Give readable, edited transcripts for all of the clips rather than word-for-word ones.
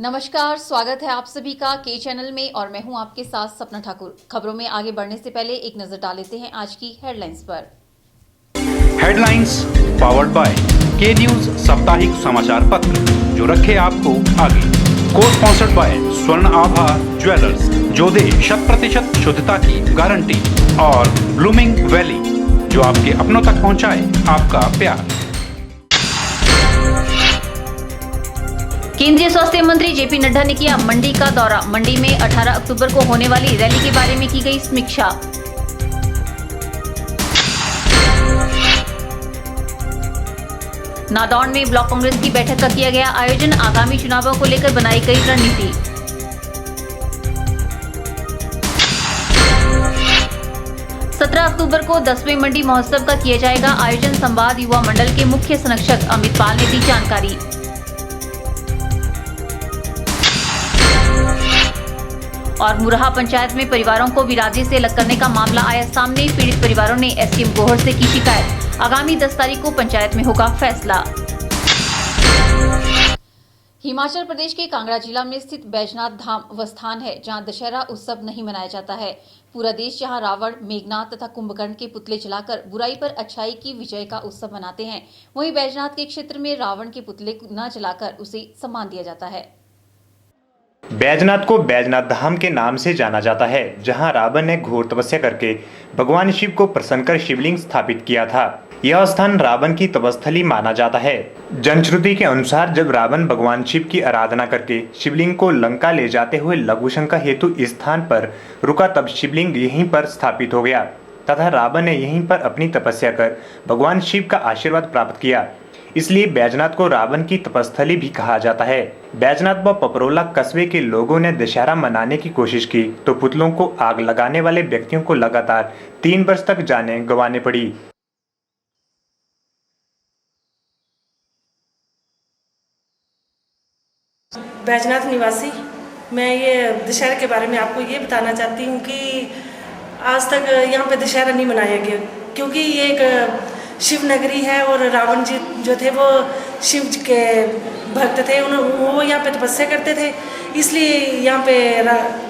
नमस्कार, स्वागत है आप सभी का के चैनल में और मैं हूं आपके साथ सपना ठाकुर। खबरों में आगे बढ़ने से पहले एक नजर डाल लेते हैं आज की हेडलाइंस पर। हेडलाइंस पावर्ड बाय के न्यूज साप्ताहिक समाचार पत्र, जो रखे आपको आगे। को स्पॉन्सर्ड बाय स्वर्ण आभा ज्वेलर्स, जो दे 100% शुद्धता की गारंटी, और ब्लूमिंग वैली, जो आपके अपनों तक पहुंचाए आपका प्यार। केंद्रीय स्वास्थ्य मंत्री जेपी नड्डा ने किया मंडी का दौरा। मंडी में 18 अक्टूबर को होने वाली रैली के बारे में की गई समीक्षा। नादौड़ में ब्लॉक कांग्रेस की बैठक का किया गया आयोजन। आगामी चुनावों को लेकर बनाई गई रणनीति। सत्रह अक्टूबर को 10वें मंडी महोत्सव का किया जाएगा आयोजन। संवाद युवा मंडल के मुख्य संरक्षक अमित पाल ने दी जानकारी। और मुरहा पंचायत में परिवारों को बिरादरी से अलग करने का मामला आया सामने। पीड़ित परिवारों ने एसडीएम गोहर से की शिकायत। आगामी 10 तारीख को पंचायत में होगा फैसला। हिमाचल प्रदेश के कांगड़ा जिला में स्थित बैजनाथ धाम वह स्थान है जहां दशहरा उत्सव नहीं मनाया जाता है। पूरा देश जहां रावण, मेघनाथ तथा कुंभकर्ण के पुतले जलाकर बुराई पर अच्छाई की विजय का उत्सव मनाते हैं, वहीं बैजनाथ के क्षेत्र में रावण के पुतले न जलाकर उसे सम्मान दिया जाता है। बैजनाथ को बैजनाथ धाम के नाम से जाना जाता है, जहां रावण ने घोर तपस्या करके भगवान शिव को प्रसन्न कर शिवलिंग स्थापित किया था। यह स्थान रावण की तपस्थली माना जाता है। जनश्रुति के अनुसार जब रावण भगवान शिव की आराधना करके शिवलिंग को लंका ले जाते हुए लघु शंका हेतु इस स्थान पर रुका, तब शिवलिंग यहीं पर स्थापित हो गया तथा रावण ने यहीं पर अपनी तपस्या कर भगवान शिव का आशीर्वाद प्राप्त किया। इसलिए बैजनाथ को रावण की तपस्थली भी कहा जाता है। बैजनाथ व पपरोला कस्बे के लोगों ने दशहरा मनाने की कोशिश की तो पुतलों को आग लगाने वाले व्यक्तियों को लगातार 3 वर्ष तक जानें गंवाने पड़ी। बैजनाथ निवासी मैं ये दशहरे के बारे में आपको ये बताना चाहती हूँ कि आज तक यहाँ पे दशहरा नहीं मनाया गया, क्योंकि ये एक शिव नगरी है और रावण जी जो थे वो शिव जी के भक्त थे, वो यहाँ पे तपस्या करते थे, इसलिए यहाँ पे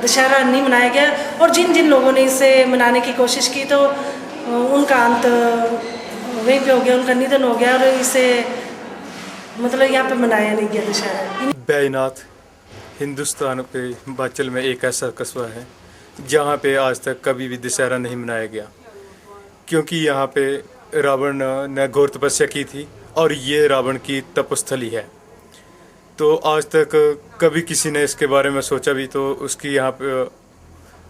दशहरा नहीं मनाया गया। और जिन जिन लोगों ने इसे मनाने की कोशिश की तो उनका अंत वहीं पे हो गया, उनका निधन हो गया और इसे मतलब यहाँ पे मनाया नहीं गया दशहरा। बैजनाथ हिंदुस्तान के हिमाचल में एक ऐसा कस्बा है जहाँ पे आज तक कभी भी दशहरा नहीं मनाया गया, क्योंकि यहाँ पे रावण ने घोर तपस्या की थी और ये रावण की तपस्थली है। तो आज तक कभी किसी ने इसके बारे में सोचा भी तो उसकी यहाँ पे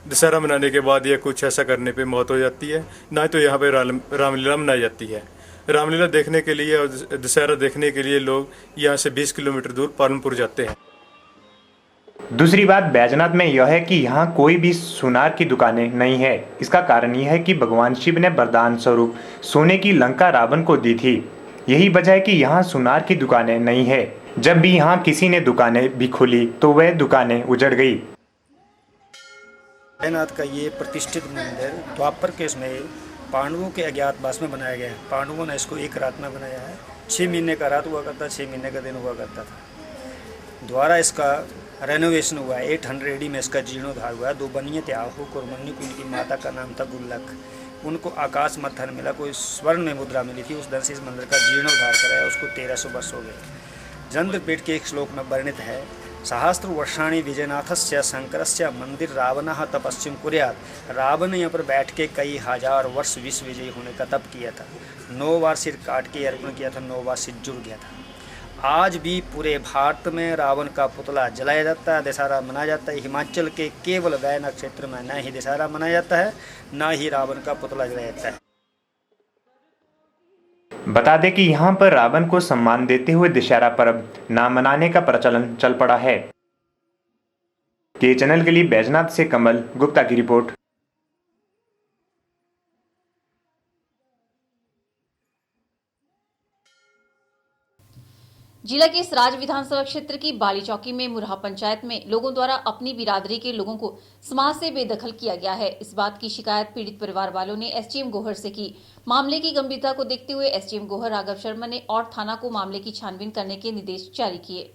दशहरा मनाने के बाद या कुछ ऐसा करने पे मौत हो जाती है, ना तो यहाँ पे रामलीला मनाई जाती है। रामलीला देखने के लिए और दशहरा देखने के लिए लोग यहाँ से 20 किलोमीटर दूर पालनपुर जाते हैं। दूसरी बात बैजनाथ में यह है कि यहाँ कोई भी सुनार की दुकानें नहीं है। इसका कारण यह है कि भगवान शिव ने वरदान स्वरूप सोने की लंका रावण को दी थी। यही वजह है कि यहाँ सुनार की दुकानें नहीं है। जब भी यहाँ किसी ने दुकानें भी खोली तो वह दुकानें उजड़ गई। बैजनाथ का ये प्रतिष्ठित मंदिर द्वापर के समय पांडवों के अज्ञातवास में बनाया गया है। पांडवों ने इसको एक रात में बनाया है। 6 महीने का रात हुआ करता, 6 महीने का दिन हुआ करता था। द्वारा इसका रेनोवेशन हुआ है। 800 AD में इसका जीर्णोद्धार हुआ है। 2 बनिए थे, आहू कुरमन्नी को उनकी माता का नाम था गुल्लक। उनको आकाश मत धन मिला, कोई स्वर्ण में मुद्रा मिली थी, उस धन से इस मंदिर का जीर्णोद्धार कराया। उसको 1300 वर्ष हो गए। चंद्रपीठ के एक श्लोक में वर्णित है, सहस्त्र वर्षाणी विजयनाथस्य शंकरस्य मंदिर रावणः तपस्विं कुर्यात्। रावण यहाँ पर बैठ के कई हजार वर्ष विश्व विजयी होने का तप किया था। 9 बार सिर काट के अर्पण किया था, 9 बार सिर जुड़ गया था। आज भी पूरे भारत में रावण का पुतला जलाया जाता है, दशहरा मनाया जाता है। हिमाचल के केवल बैजनाथ क्षेत्र में न ही दशहरा मनाया जाता है, न ही रावण का पुतला जलाया जाता है। बता दें कि यहाँ पर रावण को सम्मान देते हुए दशहरा पर्व ना मनाने का प्रचलन चल पड़ा है। के चैनल के लिए बैजनाथ से कमल गुप्ता की रिपोर्ट। जिला के सराज विधानसभा क्षेत्र की बाली चौकी में मुरहा पंचायत में लोगों द्वारा अपनी बिरादरी के लोगों को समाज से बेदखल किया गया है। इस बात की शिकायत पीड़ित परिवार वालों ने एसडीएम गोहर से की। मामले की गंभीरता को देखते हुए एसडीएम गोहर राघव शर्मा ने और थाना को मामले की छानबीन करने के निर्देश जारी किए।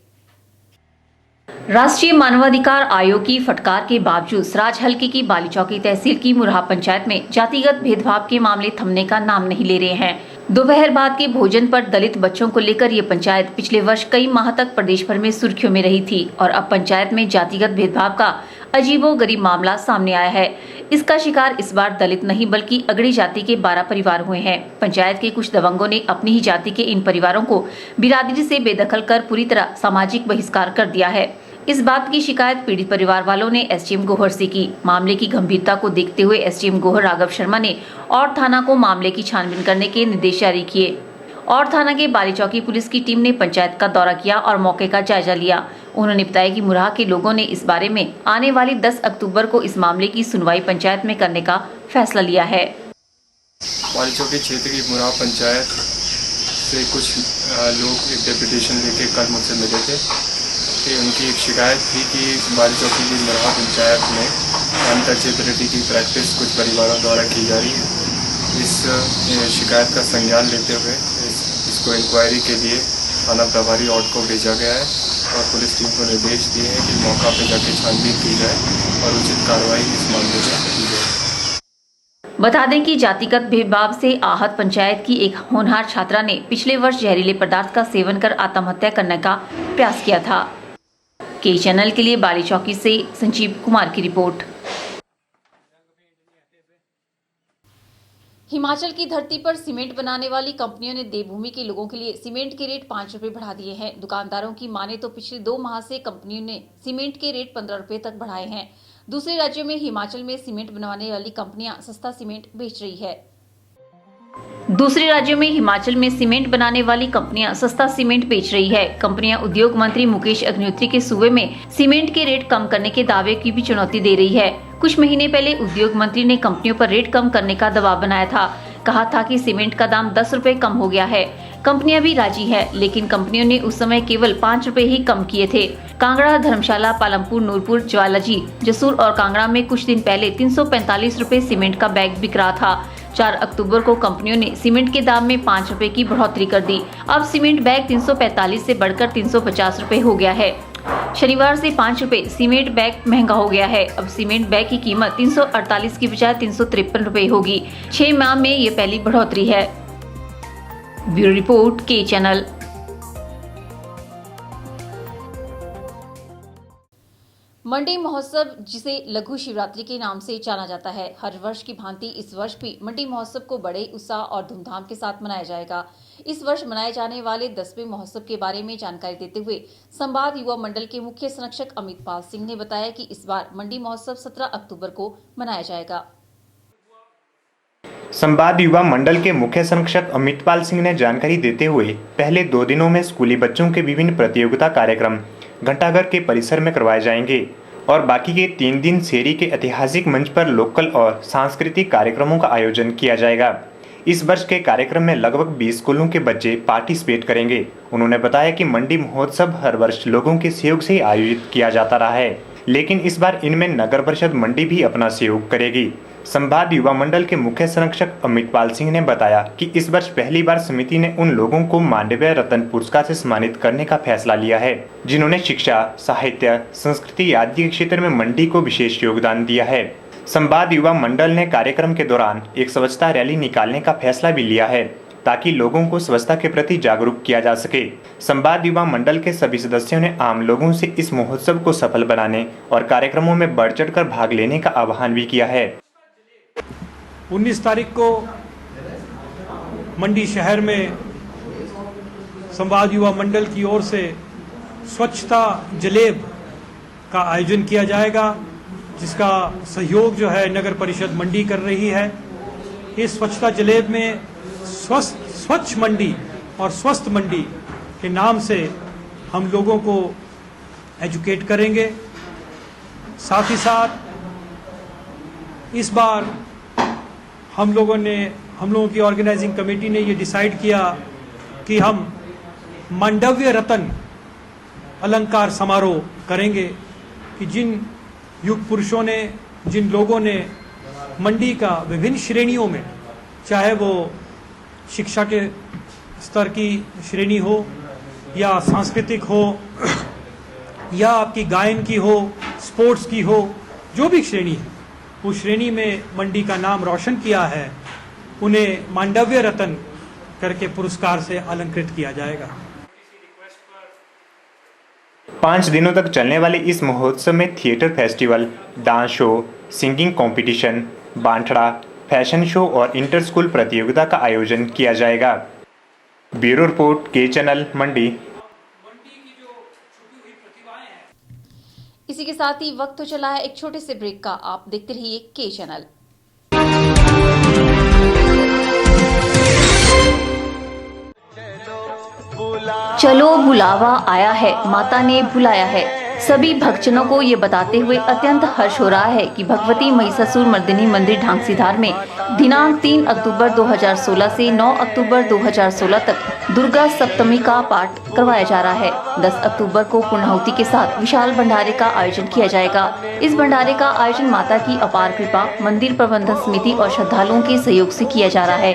राष्ट्रीय मानवाधिकार आयोग की फटकार के बावजूद सराज हल्के की बालीचौकी तहसील की मुरहा पंचायत में जातिगत भेदभाव के मामले थमने का नाम नहीं ले रहे हैं। दोपहर बाद के भोजन पर दलित बच्चों को लेकर ये पंचायत पिछले वर्ष कई माह तक प्रदेश भर में सुर्खियों में रही थी और अब पंचायत में जातिगत भेदभाव का अजीबोगरीब मामला सामने आया है। इसका शिकार इस बार दलित नहीं बल्कि अगड़ी जाति के 12 परिवार हुए हैं। पंचायत के कुछ दबंगों ने अपनी ही जाति के इन परिवारों को बिरादरी से बेदखल कर पूरी तरह सामाजिक बहिष्कार कर दिया है। इस बात की शिकायत पीड़ित परिवार वालों ने एसडीएम गोहर से की। मामले की गंभीरता को देखते हुए एसडीएम गोहर राघव शर्मा ने और थाना को मामले की छानबीन करने के निर्देश जारी किए और थाना के बालीचौकी पुलिस की टीम ने पंचायत का दौरा किया और मौके का जायजा लिया। उन्होंने बताया कि मुरहा के लोगों ने इस बारे में आने वाली 10 अक्टूबर को इस मामले की सुनवाई पंचायत में करने का फैसला लिया है। बालीचौकी क्षेत्र की मुरहा पंचायत से कुछ लोग एक डेपुटेशन लेके कल मुझसे मिले थे कि उनकी एक शिकायत थी कि बालीचौकी की मुरहा पंचायत में अनटचेबिलिटी की प्रैक्टिस कुछ परिवारों द्वारा की जा रही है। इस शिकायत का संज्ञान लेते हुए इसको इंक्वायरी के लिए थाना प्रभारी ऑड को भेजा गया है और पुलिस टीम को निर्देश दिए हैं कि मौका पर जाके छानबीन की जाए और उचित कार्रवाई इस मामले में की जाए। बता दें कि जातिगत भेदभाव से आहत पंचायत की एक होनहार छात्रा ने पिछले वर्ष जहरीले पदार्थ का सेवन कर आत्महत्या करने का प्रयास किया था। के चैनल के लिए बालीचौकी से संजीव कुमार की रिपोर्ट। हिमाचल की धरती पर सीमेंट बनाने वाली कंपनियों ने देवभूमि के लोगों के लिए सीमेंट के रेट 5 रुपए बढ़ा दिए हैं। दुकानदारों की माने तो पिछले 2 माह से कंपनियों ने सीमेंट के रेट 15 रुपए तक बढ़ाए हैं। दूसरे राज्यों में हिमाचल में सीमेंट बनाने वाली कंपनियां सस्ता सीमेंट बेच रही है। दूसरे राज्यों में हिमाचल में सीमेंट बनाने वाली कंपनियां सस्ता सीमेंट बेच रही है। कंपनियां उद्योग मंत्री मुकेश अग्निहोत्री के सूबे में सीमेंट के रेट कम करने के दावे की भी चुनौती दे रही है। कुछ महीने पहले उद्योग मंत्री ने कंपनियों पर रेट कम करने का दबाव बनाया था। कहा था कि सीमेंट का दाम 10 रुपए कम हो गया है। कंपनियां भी राजी है, लेकिन कंपनियों ने उस समय केवल 5 रुपए ही कम किए थे। कांगड़ा, धर्मशाला, पालमपुर, नूरपुर, ज्वालाजी, जसूर और कांगड़ा में कुछ दिन पहले 345 रुपए सीमेंट का बैग बिक रहा था। 4 अक्टूबर को कंपनियों ने सीमेंट के दाम में 5 रुपए की बढ़ोतरी कर दी। अब सीमेंट बैग 345 से बढ़कर 350 रुपए हो गया है। शनिवार से 5 रुपए सीमेंट बैग महंगा हो गया है। अब सीमेंट बैग की कीमत 348 की बजाय 353 रुपए होगी। 6 माह में ये पहली बढ़ोतरी है। Bureau report, K channel. मंडी महोत्सव, जिसे लघु शिवरात्रि के नाम से जाना जाता है, हर वर्ष की भांति इस वर्ष भी मंडी महोत्सव को बड़े उत्साह और धूमधाम के साथ मनाया जाएगा। इस वर्ष मनाए जाने वाले 10वें महोत्सव के बारे में जानकारी देते हुए संवाद युवा मंडल के मुख्य संरक्षक अमित पाल सिंह ने बताया कि इस बार मंडी महोत्सव 17 अक्टूबर को मनाया जाएगा। संवाद युवा मंडल के मुख्य संरक्षक अमित पाल सिंह ने जानकारी देते हुए पहले 2 दिनों में स्कूली बच्चों के विभिन्न प्रतियोगिता कार्यक्रम घंटाघर के परिसर में करवाए जाएंगे और बाकी के 3 दिन शेरी के ऐतिहासिक मंच पर लोकल और सांस्कृतिक कार्यक्रमों का आयोजन किया जाएगा। इस वर्ष के कार्यक्रम में लगभग 20 स्कूलों के बच्चे पार्टिसिपेट करेंगे। उन्होंने बताया कि मंडी महोत्सव हर वर्ष लोगों के सहयोग से आयोजित किया जाता रहा है, लेकिन इस बार इनमें नगर परिषद मंडी भी अपना सहयोग करेगी। संवाद युवा मंडल के मुख्य संरक्षक अमित पाल सिंह ने बताया कि इस वर्ष पहली बार समिति ने उन लोगों को मानवीय रत्न पुरस्कार से सम्मानित करने का फैसला लिया है जिन्होंने शिक्षा, साहित्य, संस्कृति आदि के क्षेत्र में मंडी को विशेष योगदान दिया है। संवाद युवा मंडल ने कार्यक्रम के दौरान एक स्वच्छता रैली निकालने का फैसला भी लिया है ताकि लोगों को स्वच्छता के प्रति जागरूक किया जा सके। संवाद युवा मंडल के सभी सदस्यों ने आम लोगों से इस महोत्सव को सफल बनाने और कार्यक्रमों में बढ़ चढ़ कर भाग लेने का आह्वान भी किया है। 19 तारीख को मंडी शहर में संवाद युवा मंडल की ओर से स्वच्छता जलेब का आयोजन किया जाएगा, जिसका सहयोग जो है नगर परिषद मंडी कर रही है। इस स्वच्छता जलेब में स्वच्छ मंडी और स्वस्थ मंडी के नाम से हम लोगों को एजुकेट करेंगे। साथ ही साथ इस बार हम लोगों की ऑर्गेनाइजिंग कमेटी ने ये डिसाइड किया कि हम मांडव्य रत्न अलंकार समारोह करेंगे कि जिन युग पुरुषों ने, जिन लोगों ने मंडी का विभिन्न श्रेणियों में, चाहे वो शिक्षा के स्तर की श्रेणी हो या सांस्कृतिक हो या आपकी गायन की हो, स्पोर्ट्स की हो, जो भी श्रेणी है, उस श्रेणी में मंडी का नाम रोशन किया है, उन्हें मांडव्य रत्न करके पुरस्कार से अलंकृत किया जाएगा। 5 दिनों तक चलने वाले इस महोत्सव में theatre festival, dance show, singing competition, बांटड़ा, फैशन शो और इंटर स्कूल प्रतियोगिता का आयोजन किया जाएगा। Bureau report, K channel, Mandi. इसी के साथ ही वक्त तो चला है एक छोटे से ब्रेक का। आप देखते रहिए के चैनल। चलो बुलावा आया है, माता ने बुलाया है। सभी भक्तजनों को ये बताते हुए अत्यंत हर्ष हो रहा है कि भगवती महिषासुर मर्दिनी मंदिर ढांगसीधार में दिनांक 3 अक्टूबर 2016 से 9 अक्टूबर 2016 तक दुर्गा सप्तमी का पाठ करवाया जा रहा है। 10 अक्टूबर को पूर्णाहुति के साथ विशाल भंडारे का आयोजन किया जाएगा। इस भंडारे का आयोजन माता की अपार कृपा, मंदिर प्रबंधन समिति और श्रद्धालुओं के सहयोग से किया जा रहा है।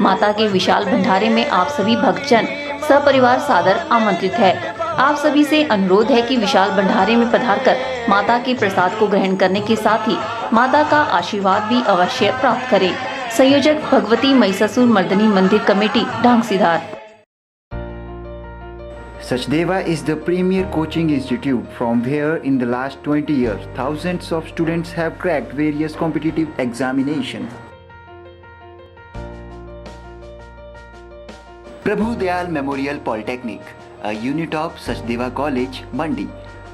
माता के विशाल भंडारे में आप सभी भक्तजन सपरिवार सादर आमंत्रित है। आप सभी से अनुरोध है कि विशाल भंडारे में पधारकर माता के प्रसाद को ग्रहण करने के साथ ही माता का आशीर्वाद भी अवश्य प्राप्त करें। संयोजक भगवती महिषासुर मर्दिनी मंदिर committee Dhangsidhar. Sachdeva is the premier coaching institute from where in the last 20 years thousands of students have cracked various competitive examinations. Prabhu Dayal Memorial Polytechnic, a unit of Sachdeva College, Mandi,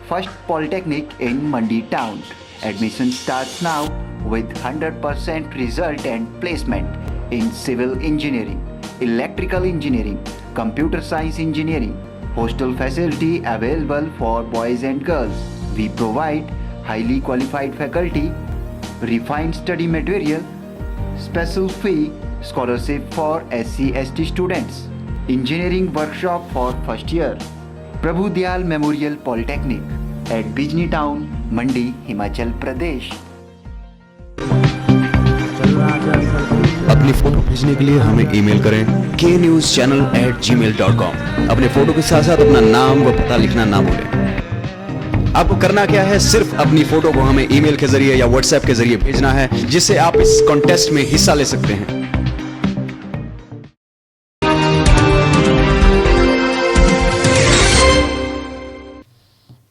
first polytechnic in Mandi town. Admission starts now with 100% result and placement in civil engineering, electrical engineering, computer science engineering. Hostel facility available for boys and girls. We provide highly qualified faculty, refined study material, special fee, scholarship for SC/ST students. Engineering workshop for first year. Prabhu Dayal Memorial Polytechnic at Bijni Town, Mandi, Himachal Pradesh. अपनी photo भेजने के लिए हमें email करें knewschannel@gmail.com। अपने photo के साथ साथ अपना नाम व पता लिखना ना भूलें। आपको करना क्या है, सिर्फ अपनी फोटो को हमें ईमेल के जरिए या व्हाट्सएप के जरिए भेजना है, जिससे आप इस कॉन्टेस्ट में हिस्सा ले सकते हैं।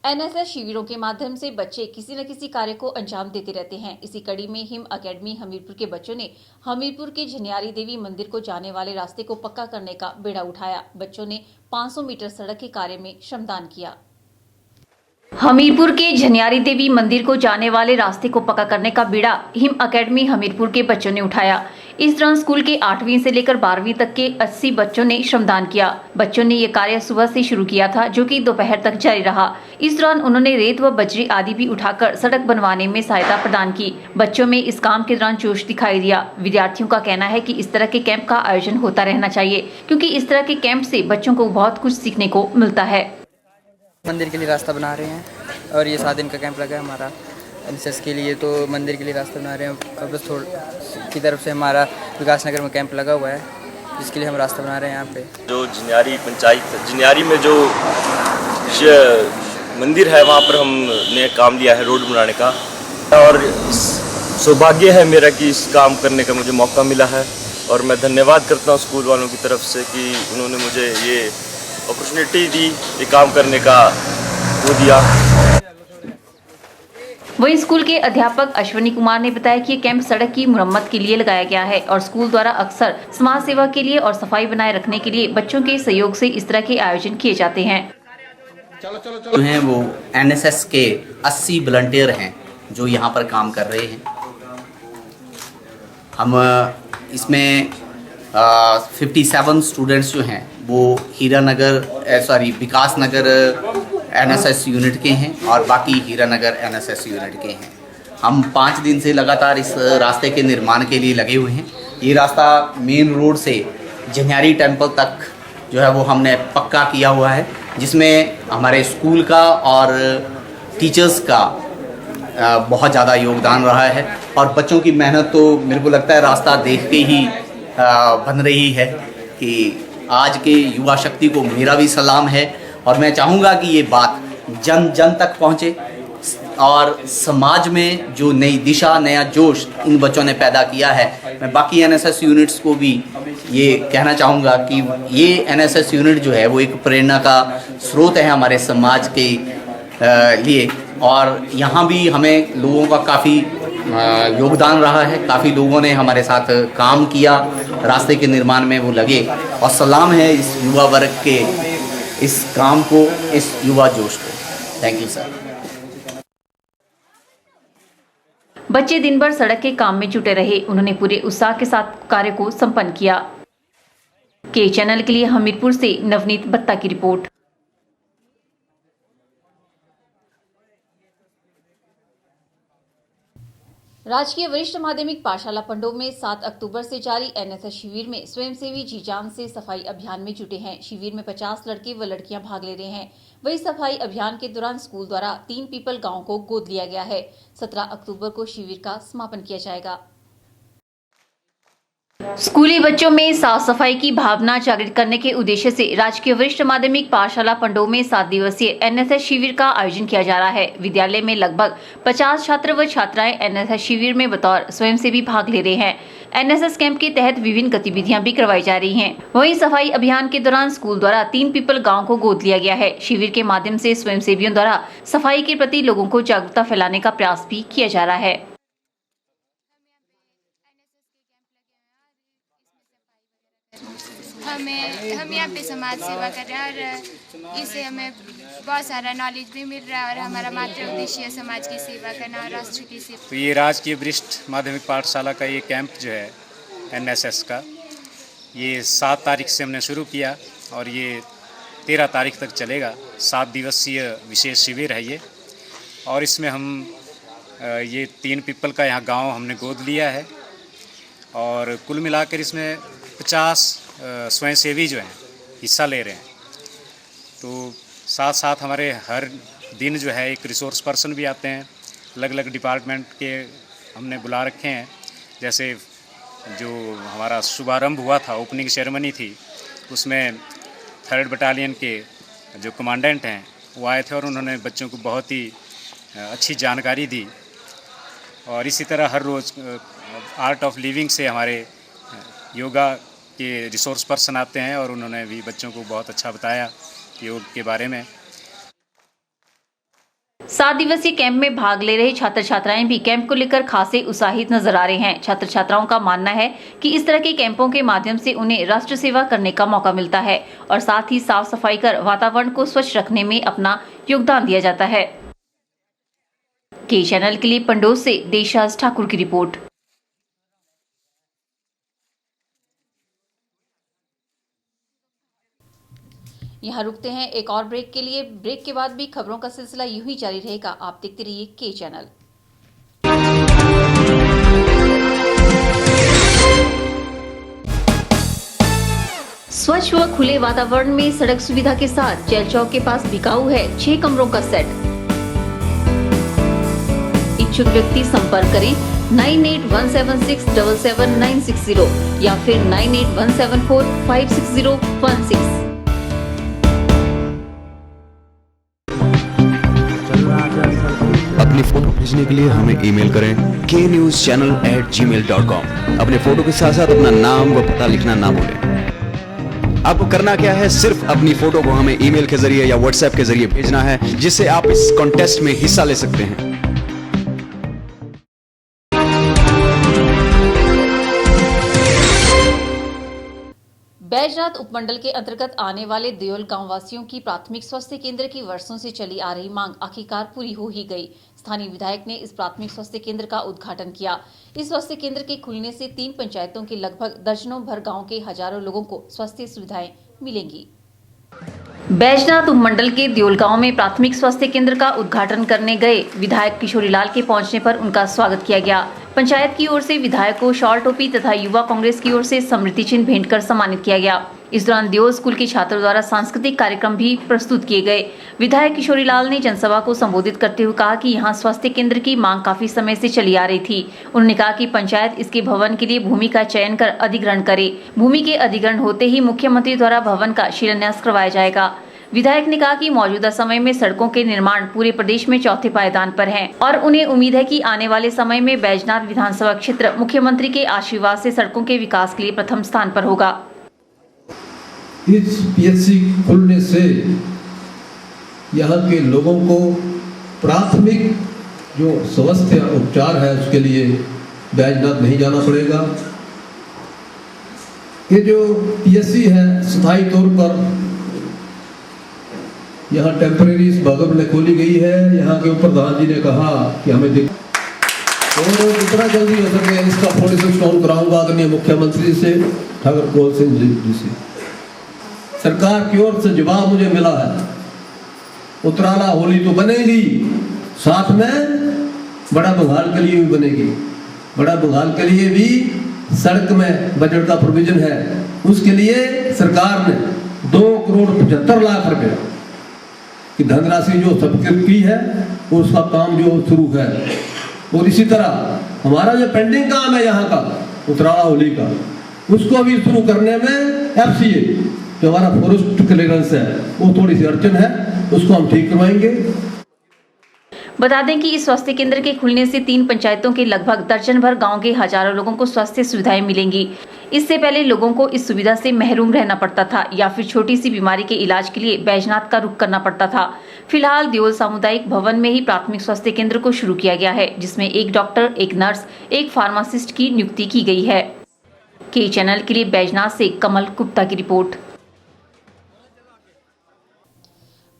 एनएसएस शिविरों के माध्यम से बच्चे किसी न किसी कार्य को अंजाम देते रहते हैं। इसी कड़ी में हिम अकेडमी हमीरपुर के बच्चों ने हमीरपुर के झनियारी देवी मंदिर को जाने वाले रास्ते को पक्का करने का बीड़ा उठाया। बच्चों ने 500 मीटर सड़क के कार्य में श्रमदान किया। हमीरपुर के झनियारी देवी मंदिर को जाने वाले रास्ते को पक्का करने का बीड़ा हिम अकेडमी हमीरपुर के बच्चों ने उठाया। इस दौरान स्कूल के 8वीं से लेकर 12वीं तक के 80 बच्चों ने श्रमदान किया। बच्चों ने ये कार्य सुबह से शुरू किया था, जो कि दोपहर तक जारी रहा। इस दौरान उन्होंने रेत व बजरी आदि भी उठाकर सड़क बनवाने में सहायता प्रदान की। बच्चों में इस काम के दौरान जोश दिखाई दिया। विद्यार्थियों का कहना है कि इस तरह के कैंप का आयोजन होता रहना चाहिए, क्योंकि इस तरह के कैंप से बच्चों को बहुत कुछ सीखने को मिलता है। मंदिर के लिए रास्ता बना रहे हैं और ये 7 दिन का कैंप लगा है हमारा एनएसएस के लिए, तो मंदिर के लिए रास्ता बना रहे हैं। अब बस थोड़ा की तरफ से हमारा विकास नगर में कैंप लगा हुआ है, जिसके लिए हम रास्ता बना रहे हैं। यहाँ पे जो झनियारी पंचायत झनियारी में जो मंदिर है, वहाँ पर हमने काम लिया है रोड बनाने का, और सौभाग्य है मेरा कि इस काम करने का मुझे मौका मिला है। और मैं धन्यवाद करता हूँ स्कूल वालों की तरफ से कि उन्होंने मुझे ये अपॉर्चुनिटी दी, ये काम करने का वो दिया। वहीं स्कूल के अध्यापक अश्विनी कुमार ने बताया कि ये कैंप सड़क की मुरम्मत के लिए लगाया गया है और स्कूल द्वारा अक्सर समाज सेवा के लिए और सफाई बनाए रखने के लिए बच्चों के सहयोग से इस तरह के आयोजन किए जाते हैं। जो हैं वो एनएसएस के 80 वॉलंटियर हैं जो यहाँ पर काम कर रहे हैं। हम इसमें 57 स्टूडेंट्स जो हैं वो विकास नगर एनएसएस यूनिट के हैं और बाकी हीरानगर एनएसएस यूनिट के हैं। हम 5 दिन से लगातार इस रास्ते के निर्माण के लिए लगे हुए हैं। ये रास्ता मेन रोड से झनियारी टेम्पल तक जो है वो हमने पक्का किया हुआ है, जिसमें हमारे स्कूल का और टीचर्स का बहुत ज़्यादा योगदान रहा है। और बच्चों की मेहनत तो मेरे को लगता है रास्ता देख के ही बन रही है कि आज के युवा शक्ति को मेरा भी सलाम है। और मैं चाहूँगा कि ये बात जन जन तक पहुँचे और समाज में जो नई दिशा, नया जोश इन बच्चों ने पैदा किया है। मैं बाकी एनएसएस यूनिट्स को भी ये कहना चाहूँगा कि ये एनएसएस यूनिट जो है वो एक प्रेरणा का स्रोत है हमारे समाज के लिए, और यहाँ भी हमें लोगों का काफ़ी योगदान रहा है। काफ़ी लोगों ने हमारे साथ काम किया, रास्ते के निर्माण में वो लगे, और सलाम है इस युवा वर्ग के इस काम को, इस युवा जोश को। Thank you sir. बच्चे दिन भर सड़क के काम में जुटे रहे। उन्होंने पूरे उत्साह के साथ कार्य को संपन्न किया। के चैनल के लिए हमीरपुर से नवनीत बत्ता की रिपोर्ट। राजकीय वरिष्ठ माध्यमिक पाठशाला पंडोह में 7 अक्टूबर से जारी एनएसएस शिविर में स्वयंसेवी जी जान से सफाई अभियान में जुटे हैं। शिविर में 50 लड़के व लड़कियां भाग ले रहे हैं। वही सफाई अभियान के दौरान स्कूल द्वारा 3 पीपल गांव को गोद लिया गया है। 17 अक्टूबर को शिविर का समापन किया जाएगा। स्कूली बच्चों में साफ सफाई की भावना जागृत करने के उद्देश्य से राजकीय वरिष्ठ माध्यमिक पाठशाला पंडोह में 7 दिवसीय एनएसएस शिविर का आयोजन किया जा रहा है। विद्यालय में लगभग 50 छात्र व छात्राएं एनएसएस शिविर में बतौर स्वयंसेवी भाग ले रहे हैं। एनएसएस कैंप के तहत विभिन्न गतिविधियां भी करवाई जा रही हैं। वहीं सफाई अभियान के दौरान स्कूल द्वारा 3 पीपल गाँव को गोद लिया गया है। शिविर के माध्यम से स्वयंसेवियों द्वारा सफाई के प्रति लोगों को जागरूकता फैलाने का प्रयास भी किया जा रहा है। हम यहाँ पे समाज सेवा कर रहे हैं और इससे हमें बहुत सारा नॉलेज भी मिल रहा है और हमारा मात्र उद्देश्य है समाज की सेवा करना और राष्ट्र की सेवा। तो ये राजकीय वरिष्ठ माध्यमिक पाठशाला का ये कैंप जो है एनएसएस का, ये 7 तारीख से हमने शुरू किया और ये 13 तारीख तक चलेगा। 7 दिवसीय विशेष शिविर है ये, और इसमें हम ये 3 पीपल का यहाँ गाँव हमने गोद लिया है, और कुल मिलाकर इसमें 50 स्वयंसेवी जो हैं हिस्सा ले रहे हैं। तो साथ साथ हमारे हर दिन जो है एक रिसोर्स पर्सन भी आते हैं, अलग अलग डिपार्टमेंट के हमने बुला रखे हैं। जैसे जो हमारा शुभारंभ हुआ था, ओपनिंग सेरेमनी थी, उसमें 3rd बटालियन के जो कमांडेंट हैं वो आए थे और उन्होंने बच्चों को बहुत ही अच्छी जानकारी दी। और इसी तरह हर रोज़ आर्ट ऑफ लिविंग से हमारे योगा के रिसोर्स पर्सन आते हैं और उन्होंने भी बच्चों को बहुत अच्छा बताया योग के बारे में। 7 दिवसीय कैंप में भाग ले रहे छात्र छात्राएं भी कैंप को लेकर खासे उत्साहित नजर आ रहे हैं। छात्र छात्राओं का मानना है कि इस तरह के कैंपों के माध्यम से उन्हें राष्ट्र सेवा करने का मौका मिलता है और साथ ही साफ सफाई कर वातावरण को स्वच्छ रखने में अपना योगदान दिया जाता है। के चैनल के लिए पंडोह से देशराज ठाकुर की रिपोर्ट। यहाँ रुकते हैं एक और ब्रेक के लिए। ब्रेक के बाद भी खबरों का सिलसिला यूं ही जारी रहेगा। आप देखते रहिए के चैनल। स्वच्छ व खुले वातावरण में सड़क सुविधा के साथ जेल चौक के पास बिकाऊ है 6 कमरों का सेट। इच्छुक व्यक्ति संपर्क करें 9817677960 या फिर 9817456016। अपनी फोटो भेजने के लिए हमें ईमेल करें knewschannel@gmail.com। अपने फोटो के साथ साथ अपना नाम व पता लिखना ना भूलें। आपको करना क्या है, सिर्फ अपनी फोटो को हमें ईमेल के जरिए या व्हाट्सएप के जरिए भेजना है, जिससे आप इस कॉन्टेस्ट में हिस्सा ले सकते हैं। बैजनाथ उपमंडल के अंतर्गत आने वाले देओल गांव वासियों की प्राथमिक स्वास्थ्य केंद्र की वर्षों से चली आ रही मांग आखिरकार पूरी हो ही गई। स्थानीय विधायक ने इस प्राथमिक स्वास्थ्य केंद्र का उद्घाटन किया। इस स्वास्थ्य केंद्र के खुलने से 3 पंचायतों के लगभग दर्जनों भर गाँव के हजारों लोगों को स्वास्थ्य सुविधाएं मिलेंगी। बैजनाथ उपमंडल के देओल गांव में प्राथमिक स्वास्थ्य केंद्र का उद्घाटन करने गए विधायक किशोरीलाल के पहुंचने पर उनका स्वागत किया गया। पंचायत की ओर से विधायक को शॉल टोपी तथा युवा कांग्रेस की ओर से स्मृति चिन्ह भेंट कर सम्मानित किया गया। इस दौरान देओल स्कूल के छात्रों द्वारा सांस्कृतिक कार्यक्रम भी प्रस्तुत किए गए। विधायक किशोरीलाल ने जनसभा को संबोधित करते हुए कहा कि यहां स्वास्थ्य केंद्र की मांग काफी समय से चली आ रही थी। उन्होंने कहा कि पंचायत इसके भवन के लिए भूमि का चयन कर अधिग्रहण करे। भूमि के अधिग्रहण होते ही मुख्यमंत्री द्वारा भवन का शिलान्यास करवाया जाएगा। विधायक ने कहा कि मौजूदा समय में सड़कों के निर्माण पूरे प्रदेश में चौथे पायदान पर हैं और उन्हें उम्मीद है कि आने वाले समय में बैजनाथ विधानसभा क्षेत्र मुख्यमंत्री के आशीर्वाद से सड़कों के विकास के लिए प्रथम स्थान पर होगा। इस पीएचसी खुलने से यहाँ के लोगों को प्राथमिक जो स्वास्थ्य उपचार है उसके लिए बैजनाथ नहीं जाना पड़ेगा। ये जो पीएचसी है स्थायी तौर पर यहाँ टेम्परेरी इस भागव में खोली गई है। यहाँ के प्रधान जी ने कहा कि हमें और जितना जल्दी हो सके इसका 46 स्टोन कराऊंगा आदरणीय मुख्यमंत्री से ठाकुर कौल सिंह जी से। सरकार की ओर से जवाब मुझे मिला है, उतराला होली तो बनेगी, साथ में बड़ा बंगाल के लिए भी बनेगी। बड़ा बंगाल के लिए भी सड़क में बजट का प्रोविजन है। उसके लिए सरकार ने 2,75,00,000 रुपए की धनराशि जो स्वीकृत की है उसका काम जो शुरू है। और इसी तरह हमारा जो पेंडिंग काम है यहाँ का उतराला होली का, उसको भी शुरू करने में FCA जो हमारा फॉरेस्ट क्लियरेंस है वो थोड़ी सी अड़चन है, उसको हम ठीक करवाएंगे। बता दें कि इस स्वास्थ्य केंद्र के खुलने से 3 पंचायतों के लगभग दर्जन भर गाँव के हजारों लोगों को स्वास्थ्य सुविधाएं मिलेंगी। इससे पहले लोगों को इस सुविधा से महरूम रहना पड़ता था या फिर छोटी सी बीमारी के इलाज के लिए बैजनाथ का रुख करना पड़ता था। फिलहाल देओल सामुदायिक भवन में ही प्राथमिक स्वास्थ्य केंद्र को शुरू किया गया है, जिसमें एक डॉक्टर, एक नर्स, एक फार्मासिस्ट की नियुक्ति की गई है। के चैनल के लिए बैजनाथ से कमल गुप्ता की report.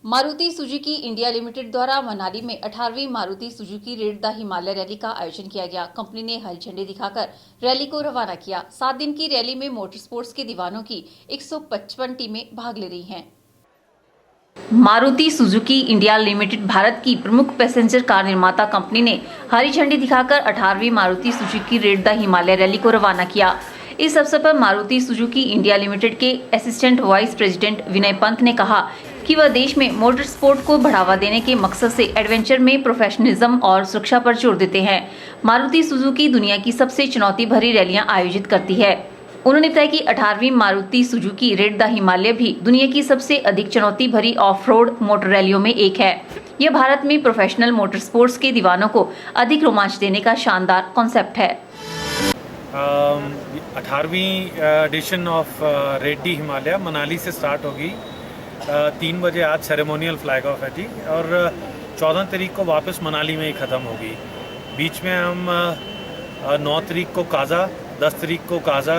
Maruti Suzuki India Limited द्वारा मनाली में 18वीं Maruti Suzuki Raid de Himalaya rally का आयोजन किया गया। कंपनी ने हरी झंडी दिखाकर रैली को रवाना किया। 7 दिन की रैली में मोटर स्पोर्ट्स के दीवानों की 155 टीमें भाग ले रही हैं। Maruti Suzuki India limited Bharat की प्रमुख पैसेंजर कार निर्माता कंपनी ने हरी झंडी दिखाकर 18वीं Maruti Suzuki Raid de Himalaya rally को रवाना किया। इस अवसर पर मारुति सुजुकी इंडिया लिमिटेड के assistant vice president Vinay Pant ने कहा कि वह देश में मोटर स्पोर्ट को बढ़ावा देने के मकसद से एडवेंचर में प्रोफेशनलिज्म और सुरक्षा पर जोर देते हैं। मारुति सुजुकी दुनिया की सबसे चुनौती भरी रैलियां आयोजित करती है। उन्होंने बताया कि 18वीं Maruti Suzuki Raid de Himalaya भी दुनिया की सबसे अधिक चुनौती भरी ऑफ रोड मोटर रैलियों में एक है। यह भारत में प्रोफेशनल मोटर स्पोर्ट्स के दीवानों को अधिक रोमांच देने का शानदार कॉन्सेप्ट है। 18वीं edition of Raid de Himalaya Manali से स्टार्ट होगी। 3 बजे आज सेरेमोनियल फ्लैग ऑफ है जी, और 14 तारीख को वापस मनाली में ही ख़त्म होगी। बीच में हम 9 तारीख को काजा, 10 तारीख को काजा,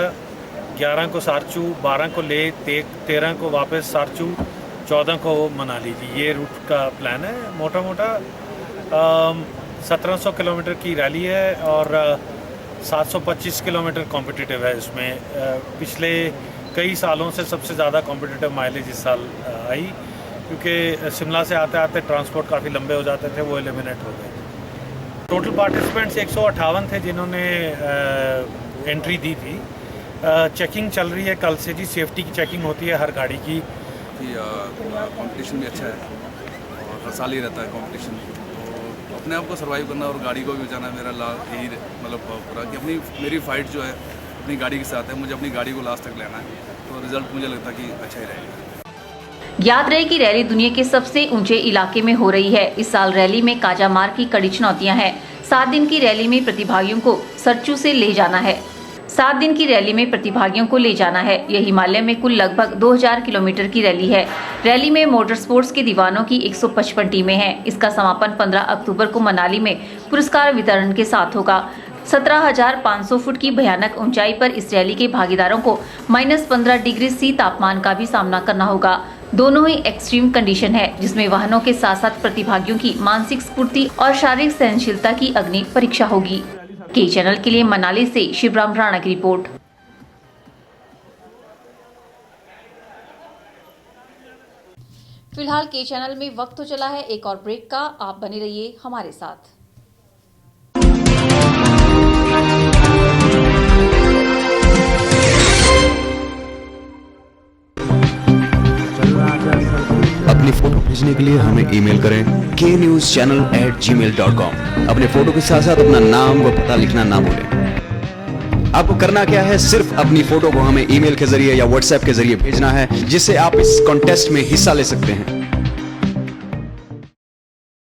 11 को सारचू, 12 को ले, 13 को वापस सारचू, 14 को मनाली जी। ये रूट का प्लान है। मोटा मोटा 1700 किलोमीटर की रैली है और 725 किलोमीटर कॉम्पिटिटिव है। इसमें पिछले कई सालों से सबसे ज़्यादा कॉम्पिटिटिव माइलेज इस साल आई, क्योंकि शिमला से आते आते ट्रांसपोर्ट काफ़ी लंबे हो जाते थे, वो एलिमिनेट हो गए। टोटल पार्टिसिपेंट्स 158 थे जिन्होंने एंट्री दी थी। चेकिंग चल रही है कल से जी, सेफ्टी की चेकिंग होती है हर गाड़ी की। कंपटीशन भी अच्छा है और हर साल ही रहता है कंपटीशन, तो अपने आप को सर्वाइव करना और गाड़ी को भी बचाना मेरा यही मतलब पूरा कि मेरी फाइट जो है अपनी गाड़ी के साथ है। मुझे अपनी गाड़ी को लास्ट तक लेना है, तो रिजल्ट मुझे लगता है कि अच्छा ही रहेगा। याद रहे कि रैली दुनिया के सबसे ऊंचे इलाके में हो रही है। इस साल रैली में काजा मार्ग की कड़ी चुनौतियां हैं। 7 दिन की रैली में प्रतिभागियों को सरचू से ले जाना है। 7 दिन की रैली में प्रतिभागियों को ले जाना है। यह हिमालय में कुल लगभग 2000 किलोमीटर की रैली है। रैली में मोटर स्पोर्ट्स के दीवानों की 155 टीमें हैं। इसका समापन 15 अक्टूबर को मनाली में पुरस्कार वितरण के साथ होगा। 17,500 फुट की भयानक ऊंचाई पर इस रैली के भागीदारों को -15 डिग्री सी तापमान का भी सामना करना होगा। दोनों ही एक्सट्रीम कंडीशन है, जिसमें वाहनों के साथ साथ प्रतिभागियों की मानसिक स्फूर्ति और शारीरिक सहनशीलता की अग्नि परीक्षा होगी। के चैनल के लिए मनाली से शिवराम राणा की रिपोर्ट। फिलहाल के चैनल में वक्त तो चला है एक और ब्रेक का, आप बने रहिए हमारे साथ। अपनी फोटो भेजने के लिए हमें ईमेल करें knewschannel@gmail.com। अपने फोटो के साथ साथ अपना नाम व पता लिखना ना भूलें। आपको करना क्या है, सिर्फ अपनी फोटो को हमें ईमेल के जरिए या व्हाट्सएप के जरिए भेजना है, जिससे आप इस कॉन्टेस्ट में हिस्सा ले सकते हैं।